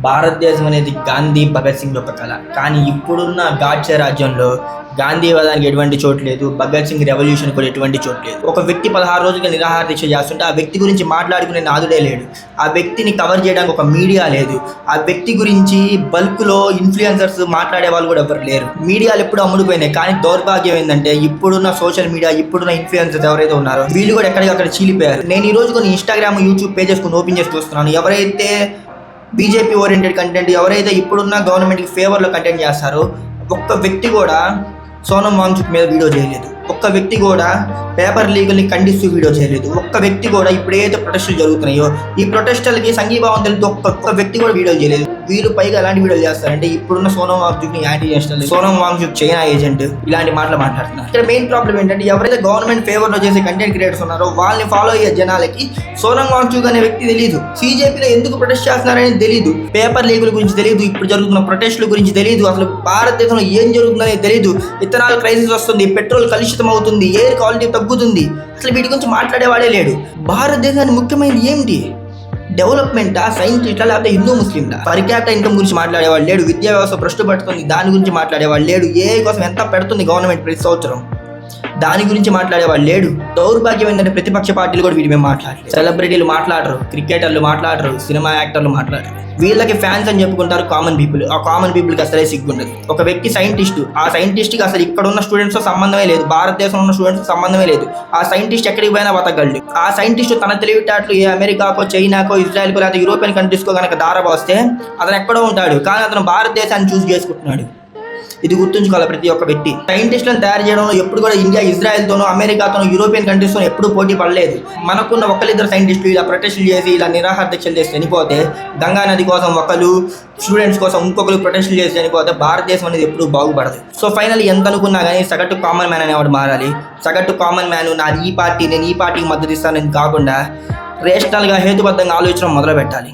భారతదేశం అనేది గాంధీ భగత్ సింగ్ యొక్క కళ. కానీ ఇప్పుడున్న గాడ్సే రాజ్యంలో గాంధీవాదానికి ఎటువంటి చోటు లేదు, భగత్ సింగ్ రెవల్యూషన్ కూడా ఎటువంటి చోటు లేదు. ఒక వ్యక్తి 16 రోజులుగా నిరాహార దీక్ష చేస్తుంటే ఆ వ్యక్తి గురించి మాట్లాడుకునే నాదుడే లేడు, ఆ వ్యక్తిని కవర్ చేయడానికి ఒక మీడియా లేదు, ఆ వ్యక్తి గురించి బల్క్లో ఇన్ఫ్లుయెన్సర్స్ మాట్లాడే వాళ్ళు కూడా ఎవరు లేరు. మీడియాలు ఎప్పుడు అమ్ముడుపోయినాయి. కానీ దౌర్భాగ్యం ఏంటంటే ఇప్పుడున్న సోషల్ మీడియా, ఇప్పుడున్న ఇన్ఫ్లుయెన్సర్స్ ఎవరైతే ఉన్నారో వీళ్ళు కూడా ఎక్కడికక్కడ చీలిపోయారు. నేను ఈ రోజు కొన్ని ఇన్స్టాగ్రామ్, యూట్యూబ్ పేజెస్ కొన్ని ఓపెన్ చేసి చూస్తున్నాను. ఎవరైతే బీజేపీ ఓరియంటెడ్ కంటెంట్, ఎవరైతే ఇప్పుడున్న గవర్నమెంట్కి ఫేవర్లో కంటెంట్ చేస్తారో ఒక్క వ్యక్తి కూడా సోనం వాంగ్చుక్ మీద వీడియో చేయలేదు, ఒక్క వ్యక్తి కూడా పేపర్ లీగల్ని ఖండిస్తూ వీడియో చేయలేదు, ఒక్క వ్యక్తి కూడా ఇప్పుడు ఏదైతే ప్రొటెస్టులు జరుగుతున్నాయో ఈ ప్రొటెస్టులకి సంఘీభావం తెలుస్తూ ఒక్క వ్యక్తి కూడా వీడియో చేయలేదు. వీళ్ళు పైగా ఎలాంటి వీడియోలు చేస్తారంటే ఇప్పుడున్న సోనం వాంగ్చుక్ని యాంటీ చేస్తారు, సోనం వాంగ్చుక్ చైనా ఏజెంట్, ఇలాంటి మాటలు మాట్లాడుతున్నారు. ఇక్కడ మెయిన్ ప్రాబ్లం ఏంటంటే ఎవరైతే గవర్నమెంట్ ఫేవర్లో చేసే కంటెంట్ క్రియేటర్స్ ఉన్నారో వాళ్ళని ఫాలో అయ్యే జనాలకి సోనం వాంగ్చుక్ అనే వ్యక్తి తెలియదు, బీజేపీలో ఎందుకు ప్రొటెస్ట్ చేస్తున్నారని తెలియదు, పేపర్ లీగుల గురించి తెలియదు, ఇప్పుడు జరుగుతున్న ప్రొటెస్టుల గురించి తెలియదు, అసలు భారతదేశంలో ఏం జరుగుతుందని తెలియదు, ఇథనాల్ క్రైసిస్ వస్తుంది, పెట్రోల్ కలుషితం అవుతుంది, ఎయిర్ క్వాలిటీ తగ్గుతుంది, అసలు వీటి గురించి మాట్లాడేవాడే లేడు. భారతదేశానికి ముఖ్యమైనది ఏమిటి? డెవలప్మెంటా, సైంటిస్టా, లేకపోతే హిందూ ముస్లింలా? పర్ క్యాపిటల్ ఇన్కమ్ గురించి మాట్లాడేవాళ్ళు లేడు, విద్యా వ్యవస్థ భ్రష్టు పడుతుంది దాని గురించి మాట్లాడేవాళ్ళు లేడు, ఏ కోసం ఎంత పెడుతుంది గవర్నమెంట్ ప్రతి సంవత్సరం దాని గురించి మాట్లాడేవాళ్ళు లేడు. దౌర్భాగ్యం ఏంటంటే ప్రతిపక్ష పార్టీలు కూడా వీటి మీద మాట్లాడలేదు. సెలబ్రిటీలు మాట్లాడరు, క్రికెటర్లు మాట్లాడరు, సినిమా యాక్టర్లు మాట్లాడరు. వీళ్ళకి ఫ్యాన్స్ అని చెప్పుకుంటారు కామన్ పీపుల్. ఆ కామన్ పీపుల్కి అసలే సిగ్గుండదు. ఒక వ్యక్తి సైంటిస్టు, ఆ సైంటిస్ట్కి అసలు ఇక్కడ ఉన్న స్టూడెంట్స్తో సంబంధమే లేదు, భారతదేశంలో ఉన్న స్టూడెంట్స్తో సంబంధమే లేదు. ఆ సైంటిస్ట్ ఎక్కడికి పోయినా బతకగలడు. ఆ సైంటిస్ట్ తన తెలివితేటలు ఏ అమెరికాకో, చైనాకో, ఇజ్రాయెల్కో, లేదా యూరోపియన్ కంట్రీస్కో కనుక దారపోస్తే అతను ఎక్కడో ఉంటాడు, కానీ అతను భారతదేశాన్ని చూస్ చేసుకుంటున్నాడు. ఇది గుర్తుంచుకోవాలి ప్రతి ఒక్క వ్యక్తి. సైంటిస్టులను తయారు చేయడంలో ఎప్పుడు కూడా ఇండియా ఇజ్రాయెల్తోనో, అమెరికాతోనో, యూరోపియన్ కంట్రీస్తో ఎప్పుడూ పోటీ పడలేదు. మనకున్న ఒకరిద్దరు సైంటిస్టులు ఇలా ప్రొటెస్టులు చేసి, ఇలా నిరాహార దీక్షలు చేసి చనిపోతే, గంగా నది కోసం ఒకరు, స్టూడెంట్స్ కోసం ఇంకొకరు ప్రొటెస్టులు చేసి చనిపోతే భారతదేశం అనేది ఎప్పుడూ బాగుపడదు. సో ఫైనల్ ఎంత అనుకున్నా కానీ సగటు కామన్ మ్యాన్ అనేవాడు మారాలి. సగటు కామన్ మ్యాన్ నాది ఈ పార్టీ, నేను ఈ పార్టీకి మద్దతు ఇస్తానని కాకుండా రేషనల్గా హేతుబద్ధంగా ఆలోచించడం మొదలు పెట్టాలి.